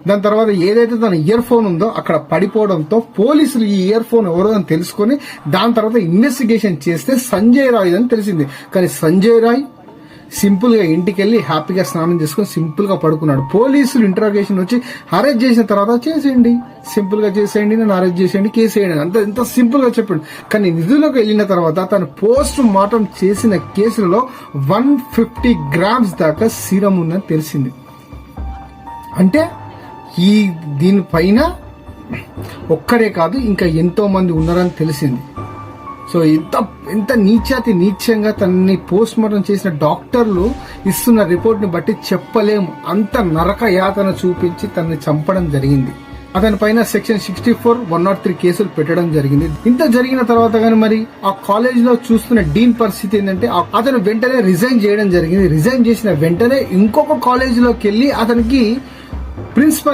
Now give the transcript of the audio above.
దాని తర్వాత ఏదైతే తన ఇయర్ ఫోన్ ఉందో అక్కడ పడిపోవడంతో పోలీసులు ఈ ఇయర్ ఫోన్ ఎవరో అని తెలుసుకుని దాని తర్వాత ఇన్వెస్టిగేషన్ చేస్తే సంజయ్ రాయ్ అని తెలిసింది. కానీ సంజయ్ రాయ్ సింపుల్ గా ఇంటికి వెళ్లి హ్యాపీగా స్నానం చేసుకుని సింపుల్ గా పడుకున్నాడు. పోలీసులు ఇంటరాగేషన్ వచ్చి అరెస్ట్ చేసిన తర్వాత చేసేయండి, సింపుల్ గా చేసేయండి, నన్ను అరెస్ట్ చేసేయండి, కేసు వేయండి, అంత ఎంత సింపుల్ గా చెప్పండి. కానీ నిధులకు వెళ్లిన తర్వాత తను పోస్ట్ మార్టం చేసిన కేసులలో 150 గ్రామ్స్ దాకా సీరం ఉందని తెలిసింది. అంటే దీనిపైన ఒక్కరే కాదు ఇంకా ఎంతో మంది ఉన్నారని తెలిసింది. సో ఎంత నీచంగా తనని పోస్ట్ మార్టం చేసిన డాక్టర్లు ఇస్తున్న రిపోర్ట్ ని బట్టి చెప్పలేము. అంత నరక యాతన చూపించి తనని చంపడం జరిగింది. అతని పైన సెక్షన్ 64, 103 కేసులు పెట్టడం జరిగింది. ఇంత జరిగిన తర్వాత గానీ మరి ఆ కాలేజ్ లో చూస్తున్న డీన్ పరిస్థితి ఏంటంటే అతను వెంటనే రిజైన్ చేయడం జరిగింది. రిజైన్ చేసిన వెంటనే ఇంకొక కాలేజ్ లోకి వెళ్లి అతనికి ప్రిన్సిపల్